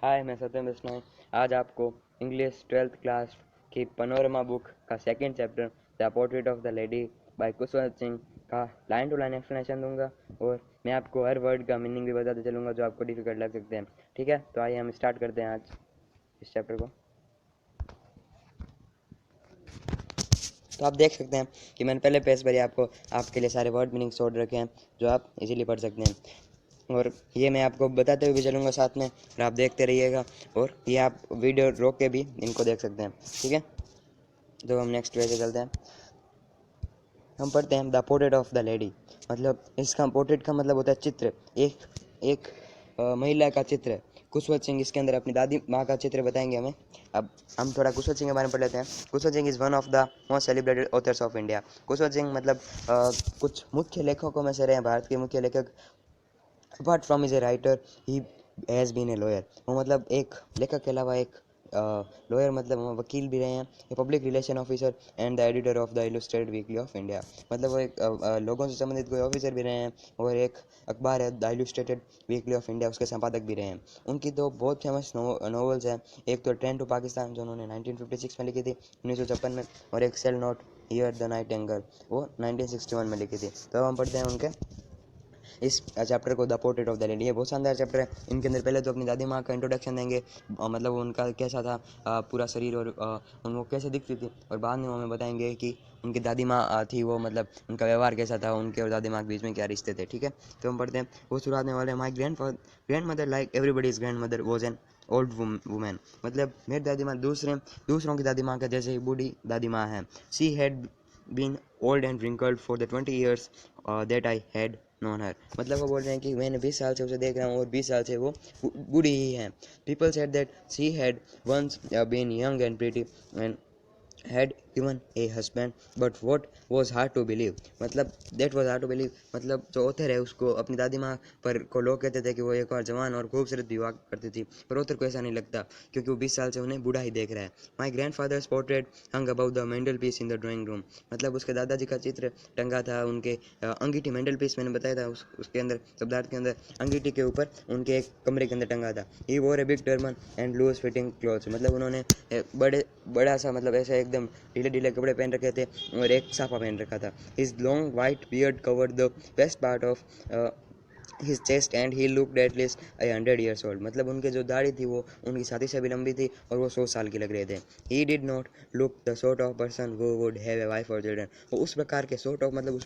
हाय, मैं सत्यम बिश्नोई। आज आपको इंग्लिश 12th क्लास की पनोरमा बुक का second chapter the portrait of the lady by Khushwant Singh का लाइन टू लाइन एक्सप्लेनेशन दूंगा और मैं आपको हर वर्ड का मीनिंग भी बताते चलूंगा जो आपको डिफिकल्ट लग सकते हैं। ठीक है, तो आइए हम स्टार्ट करते हैं आज इस चैप्टर को। तो आप देख सकते हैं कि मैंने पहले पेज पर ही आपको आपके लिए सारे वर्ड मीनिंग छोड़ रखे हैं जो आप इजीली पढ़ सकते हैं, और ये मैं आपको बताते हुए भी चलूँगा साथ में, और आप देखते रहिएगा। और ये आप वीडियो रोक के भी इनको देख सकते हैं। ठीक है, तो हम नेक्स्ट पेज पे चलते हैं। हम पढ़ते हैं the portrait of the lady. मतलब इसका पोर्ट्रेट का मतलब होता है चित्र, एक एक महिला का चित्र। कुशवंत सिंह इसके अंदर अपनी दादी माँ का चित्र बताएंगे हमें। अब हम थोड़ा कुशवंत सिंह के बारे में पढ़ लेते हैं। Khushwant Singh is one of the most celebrated authors of India. Khushwant Singh मतलब कुछ मुख्य लेखकों में से रहे हैं, भारत के मुख्य लेखक। Apart from is a writer, he has been a lawyer. वो मतलब एक लेखक के अलावा एक लॉयर मतलब वकील भी रहे हैं। A public relation officer and the editor of the illustrated weekly off India. मतलब वो एक लोगों से संबंधित कोई ऑफिसर भी रहे हैं, और एक अखबार है the illustrated weekly off India, उसके संपादक भी रहे हैं। उनकी दो बहुत फेमस नॉवेल्स हैं। एक तो ट्रेन टू पाकिस्तान जो उन्होंने 1956 में लिखी थी, 1956 में, और एक shall not hear the nightingale, वो 1961 में लिखी थी। तो अब हम पढ़ते हैं उनके इस चैप्टर को, the portrait of the lady. ये बहुत शानदार चैप्टर है। इनके अंदर पहले तो अपनी दादी माँ का इंट्रोडक्शन देंगे, मतलब उनका कैसा था पूरा शरीर, और उनको कैसे दिखती थी, और बाद में हमें बताएंगे कि उनकी दादी माँ थी वो, मतलब उनका व्यवहार कैसा था, उनके और दादी माँ के बीच में क्या रिश्ते थे। ठीक है, तो हम पढ़ते हैं। वो शुरुआत में वाले, my grand mother like everybody's grand mother was an old women. मतलब मेरी दादी माँ दूसरों की दादी माँ का जैसे ही बूढ़ी दादी माँ है। She had been old and wrinkled for the 20 years that I had known her. मतलब वो बोल रहे हैं कि मैंने 20 साल से उसे देख रहा हूँ, और 20 साल से वो बूढ़ी ही है। People said that she had once been young and pretty and had given a husband, but what was hard to believe, मतलब that was hard to believe, मतलब जो ऑथर है उसको अपनी दादी माँ पर को लोग कहते थे कि वो एक और जवान और खूबसूरत विवाह करती थी, पर ऑथर को ऐसा नहीं लगता क्योंकि वो 20 साल से उन्हें बूढ़ा ही देख रहा है। My grandfather's portrait hung above the mantelpiece in the drawing room. मतलब उसके दादाजी का चित्र टंगा था उनके अंगीठी, मेंडल पीस मैंने बताया था, उसके अंदर शब्दार्थ के अंदर अंगीठी के ऊपर उनके एक कमरे के अंदर टंगा था। He wore a big turban and loose fitting clothes. मतलब उन्होंने बड़ा सा, मतलब ऐसा एकदम ढीले ढीले कपड़े पहन रखे थे, और एक साफा पहन रखा था। His long white beard covered the best part of his chest and he looked at least 100 years old। मतलब उनके जो दाढ़ी थी वो उनकी छाती से भी लंबी थी, और वो 100 साल के लग रहे थे। He did not look the sort of person who would have a wife और चिल्ड्रन। वो उस प्रकार के सॉर्ट ऑफ, मतलब उस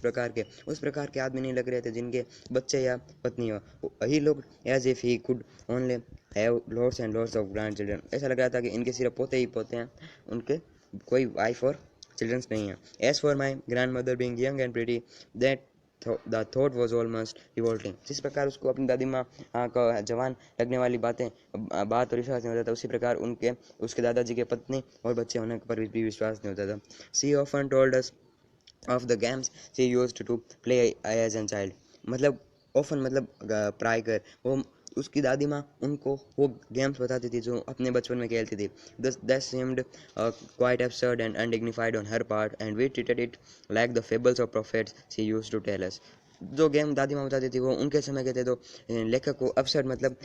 प्रकार के आदमी नहीं लग रहे थे जिनके बच्चे या पत्नी हो। He looked as if he could only have lots and lots of grandchildren. ऐसा लग रहा था कि इनके सिर्फ पोते ही पोते हैं, उनके कोई वाइफ और चिल्ड्रंस नहीं है। As for my grandmother being young and pretty that the thought was almost revolting. जिस प्रकार उसको अपनी दादी माँ का जवान लगने वाली बात और विश्वास नहीं होता था, उसी प्रकार उसके दादाजी के पत्नी और बच्चे होने पर भी विश्वास नहीं होता था। She often told us of the games she used to play as an child. मतलब ऑफन मतलब प्राय कर, वो उसकी दादी माँ उनको वो गेम्स बताती थी जो अपने बचपन में खेलती थी। This seemed quite absurd and undignified on her part, and we treated it like the fables of prophets she used to tell us। जो गेम दादी माँ बताती थी वो उनके समय के थे, तो लेखक को अपसर्ड मतलब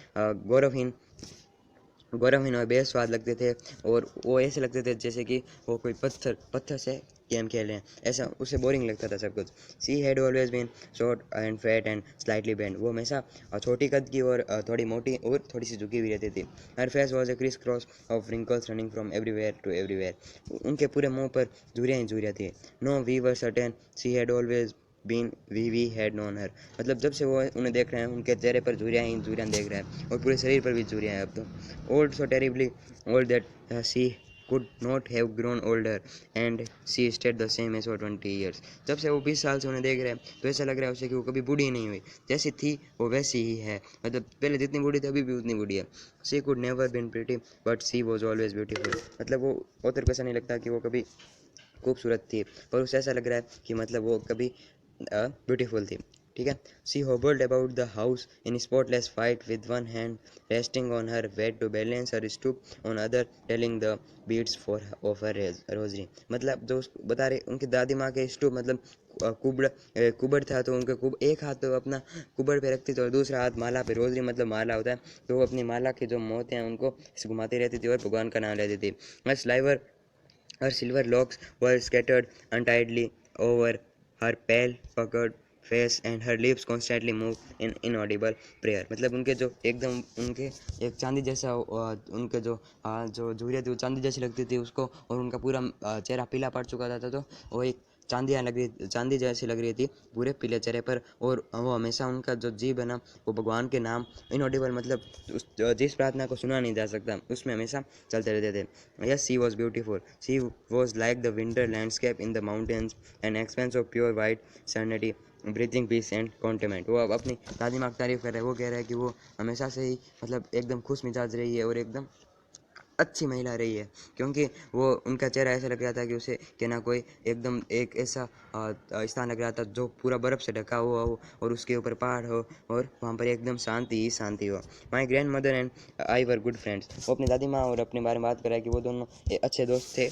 गौरवहीन और बेस्वाद लगते थे, और वो ऐसे लगते थे जैसे कि वो कोई पत्थर से गेम खेल रहे हैं, ऐसा उसे बोरिंग लगता था सब कुछ। She had always been short and fat and slightly bent. वो हमेशा छोटी कद की और थोड़ी मोटी और थोड़ी सी झुकी हुई रहती थी। Her face was a criss cross of wrinkles running from everywhere to everywhere. उनके पूरे मुंह पर झुर्रियाँ ही झुर्रियाँ थी। No we were certain she had always been we had known her. मतलब जब से वो उन्हें देख रहे हैं उनके चेहरे पर झुर्रियाँ ही झुर्रियाँ देख रहे हैं, और पूरे शरीर पर भी झुर्रियाँ हैं अब तो। Old so terribly old that she could not have grown older and she stayed the same as for 20 years। जब से वो 20 साल से उन्हें देख रहे हैं तो ऐसा लग रहा है उसे कि वो कभी बूढ़ी नहीं हुई, जैसी थी वो वैसी ही है। मतलब पहले जितनी बूढ़ी थी अभी भी उतनी बूढ़ी है। she could never been pretty but she was always beautiful। मतलब वो ऑथर को ऐसा नहीं लगता कि वो कभी खूबसूरत थी, पर उसे ऐसा लग रहा है कि मतलब वो कभी ब्यूटीफुल थी। ठीक है। She hobbled about the house in spotless white with one hand resting on her bed to balance her stoop on other telling the beads for of her rosary। मतलब जो बता रहे उनकी दादी माँ के स्टूप मतलब कुबड़ था, तो उनके एक हाथ तो अपना कुबड़ पे रखती थी और दूसरा हाथ माला पे, रोजरी मतलब माला होता है, तो वो अपनी माला की जो मोतियाँ हैं उनको घुमाती रहती थी और भगवान का नाम लेती थी। her silver locks were scattered untidily over her pale puckered face and her lips constantly moved in inaudible prayer। मतलब उनके जो एकदम उनके एक चांदी जैसा उनके जो झुर्रियाँ थी वो चांदी जैसी लगती थी उसको, और उनका पूरा चेहरा पीला पड़ चुका था, तो वो एक चांदी जैसी लग रही थी पूरे पीले चेहरे पर। और वो हमेशा उनका जो जीभ है ना वो भगवान के नाम इनऑडिबल मतलब जिस प्रार्थना को सुना नहीं जा सकता उसमें हमेशा चलते रहते थे। Yes she was beautiful, she was like the winter landscape in the mountains an expanse of pure white serenity breathing peace and contentment. वो अब अपनी दादी माँ की तारीफ कर रहे हैं, वो कह रहे हैं कि वो हमेशा से ही मतलब एकदम खुश मिजाज रही है और एकदम अच्छी महिला रही है, क्योंकि वो उनका चेहरा ऐसा लग रहा था कि उसे कि ना कोई एकदम एक ऐसा स्थान लग रहा था जो पूरा बर्फ़ से ढका हुआ हो और उसके ऊपर पहाड़ हो और वहाँ पर एकदम शांति ही शांति हो। My grand mother and I were good friends. वो अपनी दादी माँ और अपने बारे में बात कर रहा है कि वो दोनों अच्छे दोस्त थे,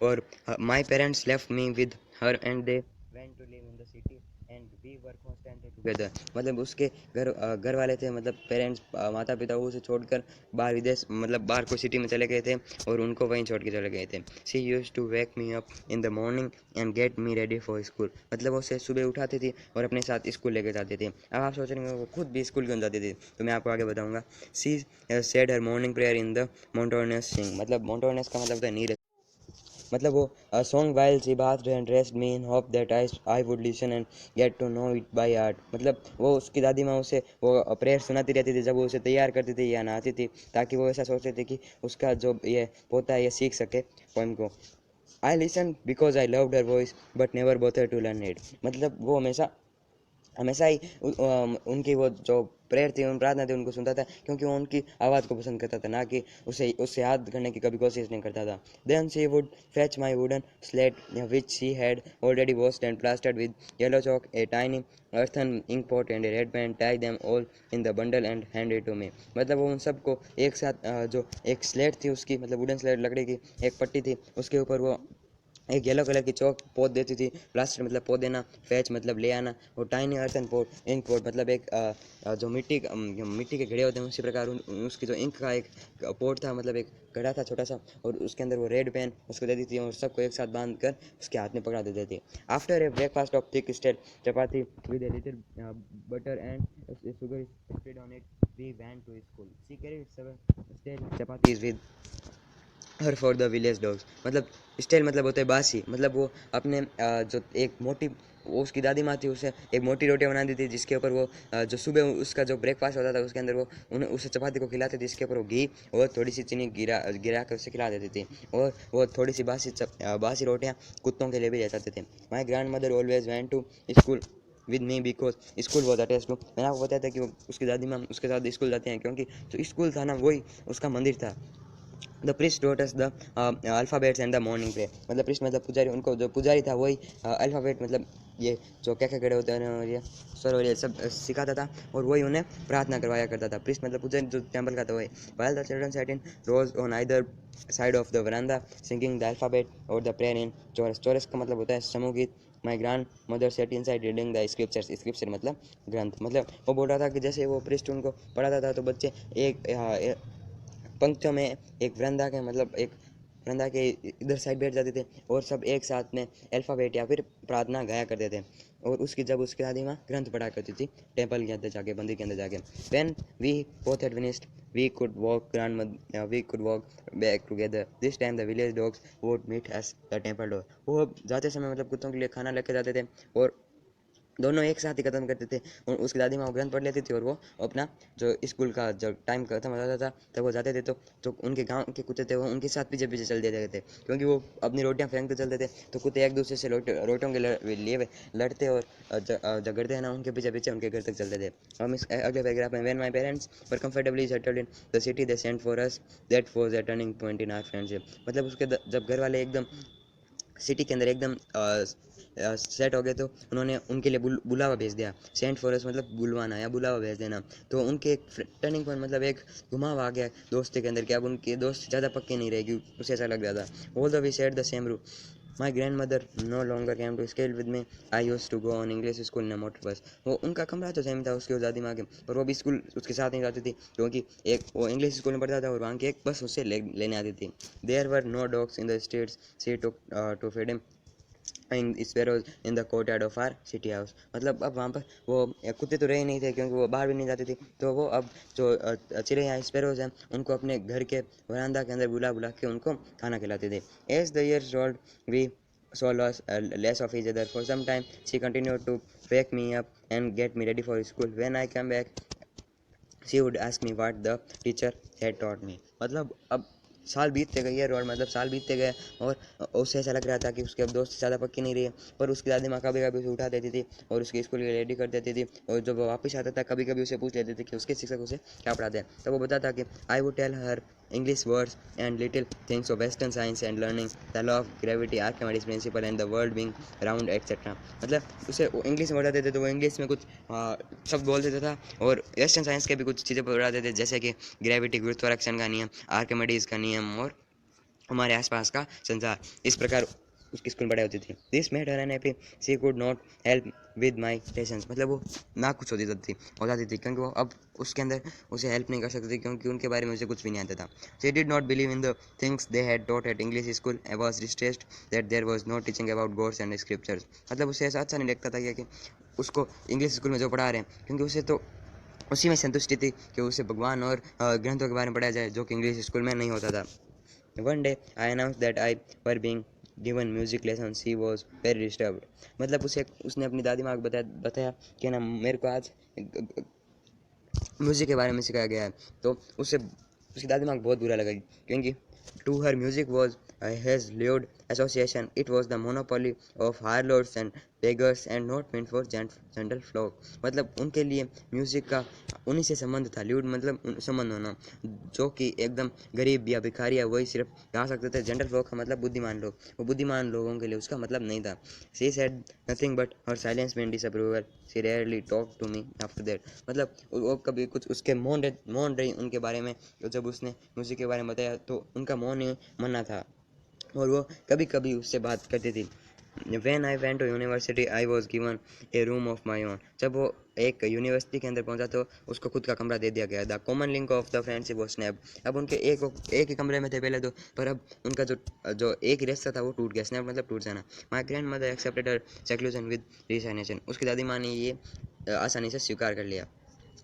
और my parents left me with her and they went to live in the city and we were constantly together. मतलब उसके घर वाले थे, मतलब पेरेंट्स माता पिता उसे छोड़कर बाहर विदेश मतलब बाहर कोई सिटी में चले गए थे और उनको वहीं छोड़ के चले गए थे। She used to wake me up in the morning and get me ready for school. मतलब वो उसे सुबह उठाती थी और अपने साथ स्कूल लेके जाती थी। अब आप सोच रहे हैं वो खुद भी स्कूल क्यों जाती थी, तो मैं आपको आगे बताऊंगा। She said her morning prayer in the monotonous sing. मतलब मोंटोनियस का मतलब होता है नीरज, मतलब वो song while she bathed and dressed me in hope that I would listen and get to know it by heart। मतलब वो उसकी दादी माँ उसे वो प्रेयर सुनाती रहती थी जब वो उसे तैयार करती थी या नहाती थी, ताकि वो ऐसा सोचते थे कि उसका जो ये पोता है ये सीख सके पोएम को। I listen because I loved her voice but never bother to learn it. मतलब वो हमेशा हमेशा ही उनकी वो जो प्रेयर थी उन प्रार्थना थी उनको सुनता था, क्योंकि वो उनकी आवाज़ को पसंद करता था, ना कि उससे याद करने की कभी कोशिश नहीं करता था। Then she would fetch my wooden slate which she had already washed and plastered with yellow chalk a tiny earthen ink pot and a red pen, tie them all in the bundle and hand it to me। मतलब वो उन सबको एक साथ जो एक slate थी उसकी मतलब वुडन स्लेट लकड़ी की एक पट्टी थी उसके ऊपर वो एक येलो कलर की चौक पोत देती थी, प्लास्टर मतलब पोत देना, फैच मतलब ले आना, और tiny earthen pot ink pot मतलब एक जो मिट्टी के घड़े होते हैं उसी प्रकार उसकी जो इंक का एक पोट था, मतलब एक घड़ा था छोटा सा, और उसके अंदर वो रेड पेन उसको दे दी थी और सबको एक साथ बांध कर उसके हाथ में पकड़ा देती थी। After a breakfast of thick stale chapati with a little butter and sugar spread on it we went to school। she carried 7 stale chapatis with her for the village dogs. मतलब स्टाइल मतलब होता है बासी, मतलब वो अपने जो एक मोटी वो उसकी दादी माँ थी उसे एक मोटी रोटियाँ बना दी थी जिसके ऊपर वो जो सुबह उसका जो ब्रेकफास्ट होता था उसके अंदर वो उन्हें उसे चपाती को खिलाते थे, जिसके ऊपर वो घी और थोड़ी सी चीनी गिरा गिरा कर उसे खिला देती थी, और वो थोड़ी सी बासी रोटियाँ कुत्तों के लिए भी ले जाते थे। My grandmother always went to school with me because school was attach to. मैंने आपको बताया था कि वो उसकी दादी माँ उसके साथ स्कूल जाते हैं, क्योंकि जो स्कूल था ना वही उसका मंदिर था। The priest taught us the alphabets and the morning prayer. मतलब प्रिस्ट मतलब पुजारी, उनको जो पुजारी था वही अल्फ़ाबेट मतलब ये जो क्या क्या खड़े होते हैं और ये स्वर और ये सब सिखाता था, और वही उन्हें प्रार्थना करवाया करता था। प्रिस्ट मतलब पुजारी जो टेम्पल का था वही। while the children sat in rows on either side of the veranda singing the alphabet or the prayer in chorus। चौरस का मतलब होता है समूह गीत। My grandmother sat inside reading the scriptures. Scripture मतलब ग्रंथ। मतलब वो बोल रहा था कि जैसे वो प्रिस्ट उनको पढ़ाता था तो बच्चे एक पंक्तियों में एक वृंदा के मतलब एक वृंदा के इधर साइड बैठ जाते थे और सब एक साथ में अल्फ़ाबेट या फिर प्रार्थना गाया करते थे, और उसकी जब उसकी दादी माँ ग्रंथ पढ़ा करती थी टेम्पल के अंदर जाके, मंदिर के अंदर जाके। When we both had finished we could walk back together. This time the village dogs would meet us the temple door. वो जाते समय मतलब कुत्तों के लिए खाना लेके जाते थे और दोनों एक साथ ही ख़त्म करते थे, और उसकी दादी माँ वो ग्रंथ पढ़ लेती थी और वो अपना जो स्कूल का जब टाइम खत्म हो जाता था तब वो जाते थे, तो जो उनके गांव के कुत्ते थे वो उनके साथ पीछे पीछे चल देते थे, क्योंकि वो अपनी रोटियां फेंकते चलते थे, तो कुत्ते एक दूसरे से रोटियों के लिए लड़ते और झगड़ते हैं ना, उनके पीछे पीछे उनके घर तक चलते थे। हम इस अगले पैराग्राफ में, when my parents were comfortably settled in the city they sent for us that was a turning point in our friendship. मतलब उसके जब घर वाले एकदम सिटी के अंदर एकदम सेट हो गए, तो उन्होंने उनके लिए बुलावा भेज दिया। सेंट फॉरेस्ट मतलब बुलवाना या बुलावा भेज देना। तो उनके एक टर्निंग पॉइंट मतलब एक घुमाव आ गया दोस्ती के अंदर कि अब उनके दोस्त ज़्यादा पक्के नहीं रहेगी, उसे ऐसा लग रहा था। All the we shared the same room, my grandmother no longer came to school with me, I used to go on English school in motor bus. वो उनका कमरा तो सेम था उसकी और दादी माँ के, पर वो भी स्कूल उसके साथ नहीं जाती थी, क्योंकि एक वो इंग्लिश स्कूल में पढ़ता था और वहाँ की एक बस उससे लेने आती थी। There were no dogs in the streets, she took to feed in sparrows in the courtyard of our city house. मतलब अब वहाँ पर वो कुत्ते तो रहे नहीं थे, क्योंकि वो बाहर भी नहीं जाते थे। तो वो अब जो चिड़िया स्पैरोज हैं उनको अपने घर के वरांदा के अंदर बुला बुला के उनको खाना खिलाते थे। As the years rolled we saw less of each other. For some time, she continued to wake me up and get me ready for school. When I come back, she would ask me what the teacher had taught me. मतलब अब साल बीतते गए और मतलब साल बीतते गए और उसे ऐसा लग रहा था कि उसके अब दोस्त ज़्यादा पक्की नहीं रही, पर उसकी दादी माँ कभी कभी उसे उठा देती थी और उसके स्कूल के लिए रेडी कर देती थी। और जब वो वापस आता था कभी कभी उसे पूछ लेते थे कि उसके शिक्षक उसे क्या पढ़ाते हैं, तब वो बताता कि I would tell her English words and little things of Western science and learning, the law of gravity, Archimedes principle and the world being round etc. मतलब उसे इंग्लिश में बताते थे तो वो इंग्लिश में कुछ शब्द बोल देता था और वेस्टर्न साइंस के भी कुछ चीज़ें पढ़ाते थे, जैसे कि ग्रेविटी गुरुत्वाकर्षण का नियम, आर्किमिडीज का नियम और हमारे आसपास का संसार। इस प्रकार उसकी स्कूल पढ़ाई होती थी। This made her unhappy, she could not help with my lessons. मतलब वो ना कुछ हो जाती थी क्योंकि वो अब उसके अंदर उसे हेल्प नहीं कर सकती थी, क्योंकि उनके बारे में उसे कुछ भी नहीं आता था। She did not believe in the things they had taught at English school, I was distressed that there was no teaching about gods and scriptures. मतलब उसे ऐसा अच्छा नहीं लगता था कि उसको इंग्लिश स्कूल में जो पढ़ा रहे हैं, क्योंकि उसे तो उसी में संतुष्टि थी कि उसे भगवान और ग्रंथों के बारे में पढ़ाया जाए, जो कि इंग्लिश स्कूल में नहीं होता था। One day I announced that I were being given music lessons. She was very disturbed. मतलब उसने अपनी दादी माँ को बताया कि ना मेरे को आज म्यूज़िक के बारे में सिखाया गया है। तो उसकी दादी माँ को बहुत बुरा लगा, क्योंकि to her music was has lewd association. It was the monopoly of harlots and beggars and not meant for gentle flock. मतलब उनके लिए म्यूज़िक का उन्हीं से संबंध था। ल्यूड मतलब संबंध होना, जो कि एकदम गरीब या भिखारी है वही सिर्फ गा सकते थे। जेंटल फ्लॉक का मतलब बुद्धिमान लोग, वो बुद्धिमान लोगों के लिए उसका मतलब नहीं था। She said nothing but her silence mean disapproval, she rarely talk to me after that. मतलब वो कभी कुछ उसके मौन रही उनके बारे में। जब उसने म्यूज़िक के बारे में बताया तो उनका मौन ही मना था और वो कभी कभी उससे बात करती थी। When I went to university, I was given a room of my own. जब वो एक यूनिवर्सिटी के अंदर पहुंचा तो उसको खुद का कमरा दे दिया गया। The common link of the friendship was snap. अब उनके एक ही कमरे में थे पहले तो, पर अब उनका जो एक ही रिश्ता था वो टूट गया। स्नैप मतलब टूट जाना। My grandmother accepted her seclusion with resignation. उसकी दादी माँ ने ये आसानी से स्वीकार कर लिया।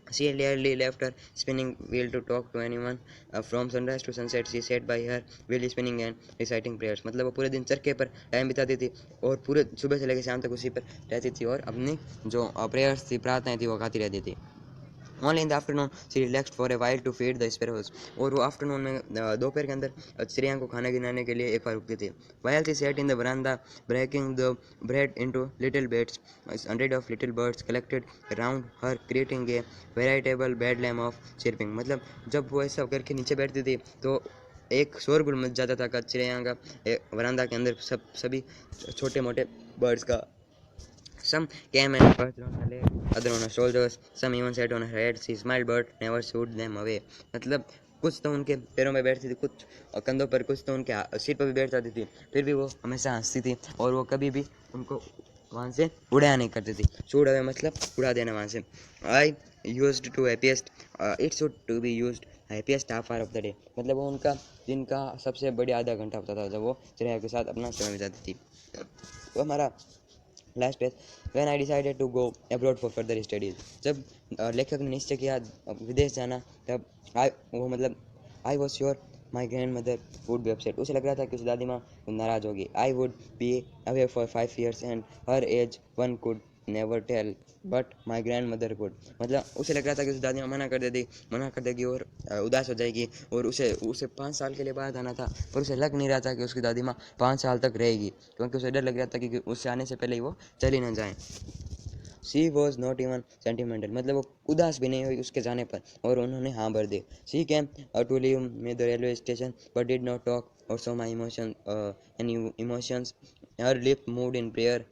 She rarely left her spinning wheel to talk to anyone. From sunrise to sunset, she sat by her wheel spinning and reciting prayers. मतलब वो पूरे दिन चरखे पर टाइम बिताती थी और पूरे सुबह से लेकर शाम तक उसी पर रहती थी और अपनी जो प्रेयर्स थी, प्रार्थनाएं थी, वो गाती रहती थी। Only in the afternoon she relaxed for a while to feed the sparrows. और वो आफ्टरनून में दोपहर के अंदर चिड़िया को खाना खिलाने के लिए एक बार रुकती थी। While she sat in the veranda breaking the bread into little bits, hundreds of little birds collected around her creating a veritable bedlam of chirping. मतलब जब वो ऐसा करके नीचे बैठती थी तो एक शोरगुल मच जाता था चिड़िया का वरांदा के अंदर, सभी छोटे मोटे बर्ड्स का। Some came and perched on her leg, other on her shoulders, some even sat on her head. She smiled but never shooed them away. मतलब कुछ तो उनके पैरों में बैठती थी, कुछ कंधों पर, कुछ तो उनके सिर पर भी बैठ जाती थी, फिर भी वो हमेशा हंसती थी और वो कभी भी उनको वहाँ से उड़ाया नहीं करती थी। शूड अवे मतलब उड़ा देना वहाँ से। I used to happiest, it should to be used happiest half hour of the day. मतलब वो उनका दिन का सबसे बढ़िया आधा घंटा होता था जब वो चिड़िया के साथ अपना समय बिताती थी। तो हमारा last page, when I decided to go abroad for further studies. जब लेखक ने निश्चय किया विदेश जाना, तब वो मतलब I was sure my grand mother would be upset. उसे लग रहा था कि उसकी दादी माँ नाराज़ होगी। I would be away for 5 years and her age one could never tell but my grandmother could. मतलब उसे लग रहा था कि उसकी दादी माँ मना कर देगी और उदास हो जाएगी और उसे उसे 5 साल के लिए बाहर जाना था, पर उसे लग नहीं रहा था कि उसकी दादी माँ 5 साल तक रहेगी, क्योंकि उसे डर लग रहा था कि उससे आने से पहले ही वो चली ना जाए। She was not even sentimental. मतलब वो उदास भी नहीं हुई उसके जाने पर और उन्होंने हाँ भर दी। She came to leave me the railway station but did not talk or show my emotions her lip moved in prayer,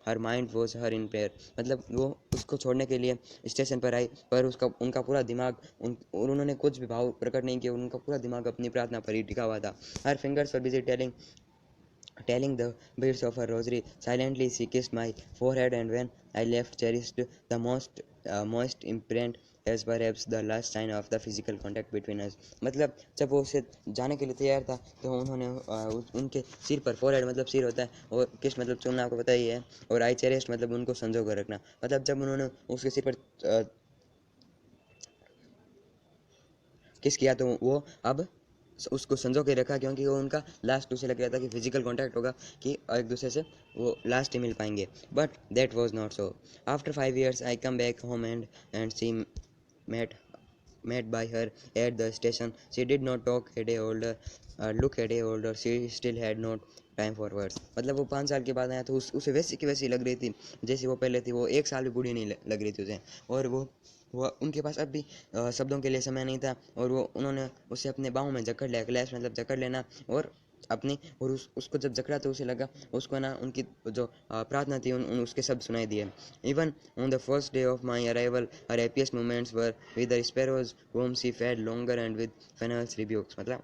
her mind was her in prayer. मतलब वो उसको छोड़ने के लिए स्टेशन पर आई, पर उसका उनका पूरा दिमाग और उन्होंने कुछ भी भाव प्रकट नहीं किया, उनका पूरा दिमाग अपनी प्रार्थना पर ही टिका हुआ था। हर fingers were busy telling the beads of her rosary. Silently she kissed my forehead, and when I left, cherished the most imprint as perhaps the last sign of the physical contact between us. मतलब जब वो उसे जाने के लिए तैयार था तो उन्होंने उनके सिर पर फोरहेड मतलब सिर होता है, और किस मतलब चुनना आपको पता ही है, और आई चेरिस्ट मतलब उनको संजो कर रखना। मतलब जब उन्होंने उसके सिर पर किस किया तो वो अब उसको संजो के रखा, क्योंकि वो उनका लास्ट, उसे लग रहा था कि फिजिकल कांटेक्ट होगा, कि एक दूसरे से वो लास्ट ही मिल पाएंगे। But that was not so. After 5 years I come back home and she met met by her at the station. She did not talk a day older, look a day older. She still had not time for words. मतलब वो 5 साल के बाद आया तो उसे वैसी की वैसी लग रही थी जैसी वो पहले थी। वो 1 साल भी बूढ़ी नहीं लग रही थी उसे, और वो उनके पास अब भी शब्दों के लिए समय नहीं था, और वो उन्होंने उसे अपने बाहों में जकड़ लिया। क्लैश मतलब जकड़ लेना, और अपनी और उसको जब जकड़ा तो उसे लगा उसको ना उनकी जो प्रार्थना थी उसके शब्द सुनाई दिए। Even on the first day of my arrival her happiest moments were with the sparrows whom she fed longer and with Phaner's rebukes। मतलब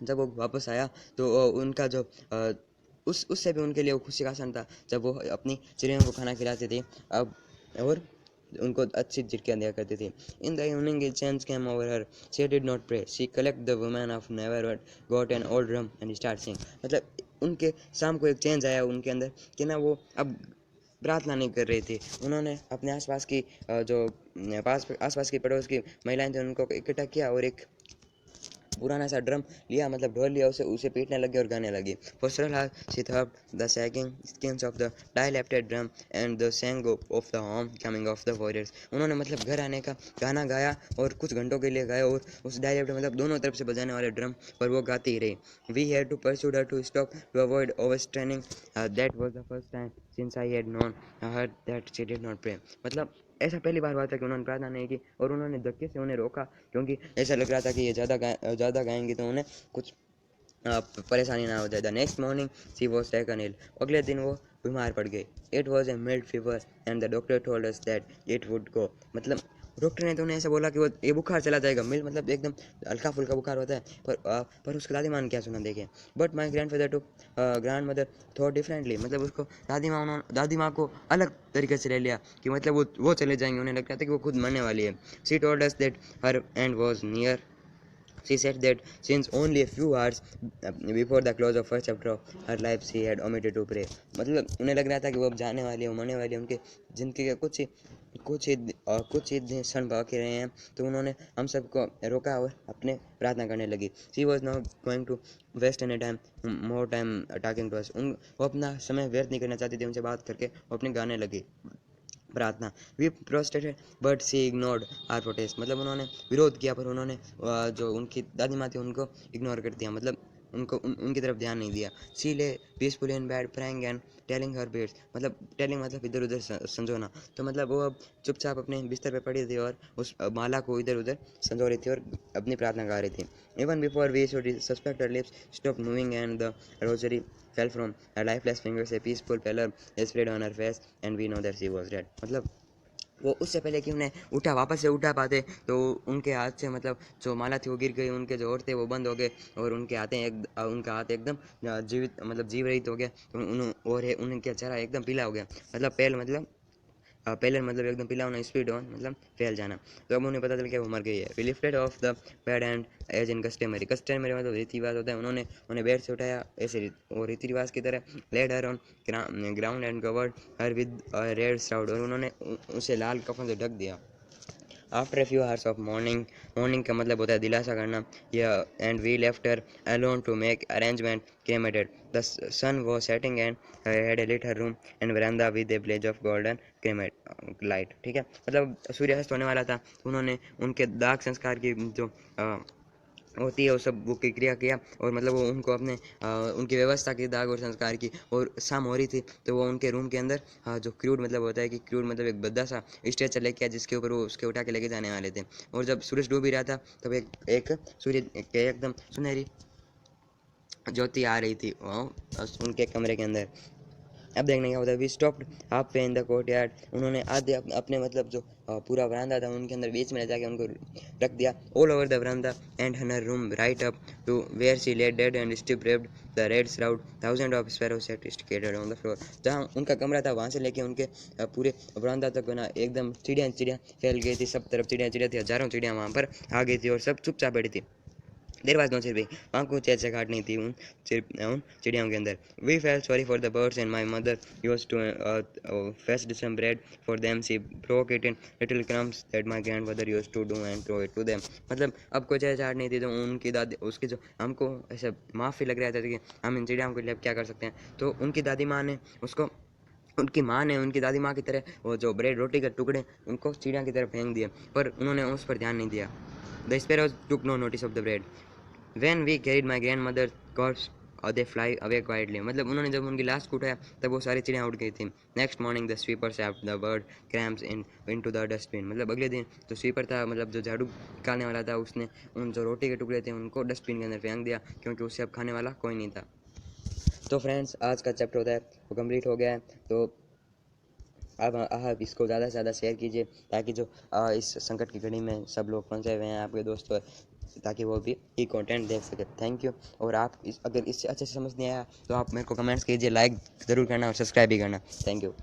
जब वो वापस आया तो उनका जो उससे भी उनके लिए वो खुशी का क्षण था जब वो अपनी चिड़ियों को खाना खिलाते थे अब, और उनको अच्छी झिड़कियाँ दिया करती थी। In the evening a change came over her, she did not pray, she collect the women of neighbour got an old drum and start sing. मतलब उनके शाम को एक चेंज आया उनके अंदर कि ना वो अब प्रार्थना नहीं कर रही थी। उन्होंने अपने आसपास की जो आसपास की पड़ोस की महिलाएं थी उनको इकट्ठा किया, और एक पुराना सा ड्रम लिया, मतलब ढोल लिया, उसे उसे पीटने लगे और गाने लगी। For several hours she thumped the sagging skins of the dilapidated drum and the sang of the home coming of the warriors। उन्होंने मतलब घर आने का गाना गाया और कुछ घंटों के लिए गाया, और उस dilapidated मतलब दोनों तरफ से बजाने वाले ड्रम पर वो गाती ही रही। We had to pursue her to stop to avoid overstraining, that was the first time since I had known her that she did not pray। मतलब ऐसा पहली बार हुआ था कि उन्होंने प्रार्थना नहीं की, और उन्होंने धक्के से उन्हें रोका, क्योंकि ऐसा लग रहा था कि ये ज़्यादा गाएंगी तो उन्हें कुछ परेशानी ना हो जाए। The next morning she was taken ill, अगले दिन वो बीमार पड़ गई। It was a mild fever and the doctor told us that it would go. मतलब डॉक्टर ने तो उन्हें ऐसा बोला कि वो ये बुखार चला जाएगा। मिल मतलब एकदम हल्का फुल्का बुखार होता है, पर उसकी दादी माँ ने क्या सुना देखे। But my grandfather to grandmother thought differently. मतलब उसको दादी माँ को अलग तरीके से ले लिया कि मतलब वो चले जाएंगे, उन्हें लगता था कि वो खुद मरने वाली है। She told us that her and was near. She said that since only a few hours before the close of first chapter of her life she had omitted to pray। मतलब उन्हें लग रहा था कि वो अब जाने वाली है, वो मरने वाली है, उनके जिंदगी के कुछ ही क्षण बाकी रहे हैं, तो उन्होंने हम सबको रोका और अपने प्रार्थना करने लगी। She was not going to waste any time more time talking to us। वो अपना समय व्यर्थ नहीं करना चाहती थी उनसे बात करके, वो अपने गाने लगी प्रार्थना। We protested but she ignored our protest. मतलब उन्होंने विरोध किया, पर उन्होंने जो उनकी दादी माँ थी उनको इग्नोर कर दिया, मतलब उनकी तरफ ध्यान नहीं दिया। सी ले peaceful in bed praying and telling her beds. मतलब टेलिंग मतलब इधर उधर संजोना, तो मतलब वो अब चुपचाप अपने बिस्तर पे पड़ी थी और उस माला को इधर उधर संजो रही थी और अपनी प्रार्थना गा रही थी। Even before we should suspect her lips stop moving and the rosary fell from her lifeless fingers, a peaceful pallor spread on her face and we know that she was dead। मतलब वो उससे पहले कि उन्हें वापस से उठा पाते तो उनके हाथ से मतलब जो माला थी वो गिर गई, उनके जो और थे वो बंद हो गए, और उनका हाथ एकदम जीवित मतलब जीव रहित हो गया, और उनका चेहरा एकदम पीला हो गया। मतलब पहले मतलब एकदम पीला होना, स्पीड ऑन मतलब फैल जाना। तो अब उन्हें पता चल गया वो मर गई है। We lifted off the bed and as in customary मतलब रीति रिवाज होता है, उन्होंने उन्हें बेड से उठाया ऐसे और रीति रिवाज की तरह। Laid her on ground and covered her with red shroud, और उन्होंने उसे लाल कफन से ढक दिया। After a few hours of mourning का मतलब होता है दिलासा करना, यह and we left her alone to make arrangement cremated. The sun was setting and had a lit her room and verandah with a blaze of golden cremate light. ठीक है, मतलब सूर्यास्त होने वाला था, उन्होंने उनके दाग संस्कार की जो होती है वो सब वो की क्रिया किया, और मतलब वो उनको अपने उनकी व्यवस्था की दाग और संस्कार की। और शाम हो रही थी तो वो उनके रूम के अंदर जो क्रूड मतलब होता है कि क्रूड मतलब एक बद्दा सा स्ट्रेचर लेके आया जिसके ऊपर वो उसके उठा के लेके जाने वाले थे। और जब सूरज डूब ही रहा था तब एक सूर्य के एकदम सुनहरी ज्योति आ रही थी उनके कमरे के अंदर। अब देखने क्या होता है, we stopped halfway in the courtyard. उन्होंने आधे अपने मतलब जो पूरा बरामदा था उनके अंदर बीच में ले जाके उनको रख दिया। ऑल ओवर द बरामदा and her room right up to where she lay dead and still ब्रेव्ड the red shroud thousand of sparrows sat scattered on the floor. जहाँ उनका कमरा था वहाँ से लेके उनके पूरे बरामदा तक ना एकदम चिड़िया फैल गई थी, सब तरफ चिड़िया थी, हजारों चिड़िया वहाँ पर आ गई थी और सब चुपचाप बैठी थी। देर वाज नो चिरपी, वहाँ कोई चहचहाट नहीं थी उन चिड़ियाओं के अंदर। We felt sorry for the birds and my mother used to fetch some bread for them, she broke it in little crumbs that my grandmother used to do and throw it to them. मतलब अब कोई चहचहाट नहीं थी तो उनकी दादी उसकी जो हमको ऐसे माफ़ी लग रहा था कि हम इन चिड़ियाओं के लिए अब क्या कर सकते हैं, तो उनकी दादी माँ ने उसको उनकी दादी माँ की तरह वो जो ब्रेड रोटी के टुकड़े उनको चिड़िया की तरफ फेंक दिए, पर उन्होंने उस पर ध्यान नहीं दिया। The sparrows took no notice of the bread when we carried my grandmother corpse they fly away quietly. मतलब उन्होंने जब उनकी लाश को उठाया तब वो सारी चिड़ियाँ उड़ गई थी। Next morning the sweeper saved the bird crumbs into the dustbin. मतलब अगले दिन जो स्वीपर था, मतलब जो झाड़ू निकालने वाला था, उसने उन जो रोटी के टुकड़े थे उनको डस्टबिन के अंदर फेंक दिया, क्योंकि उससे अब खाने वाला कोई नहीं था। तो फ्रेंड्स, आज का चैप्टर होता है वो कंप्लीट हो गया है। तो अब आप इसको ज़्यादा से ज़्यादा शेयर कीजिए ताकि जो इस संकट की घड़ी में सब लोग फंसे हुए हैं आपके दोस्तों, ताकि वो भी ये कंटेंट देख सके। Thank you. और आप अगर इससे अच्छे से समझ नहीं आया तो आप मेरे को कमेंट्स कीजिए, लाइक ज़रूर करना और सब्सक्राइब भी करना। Thank you.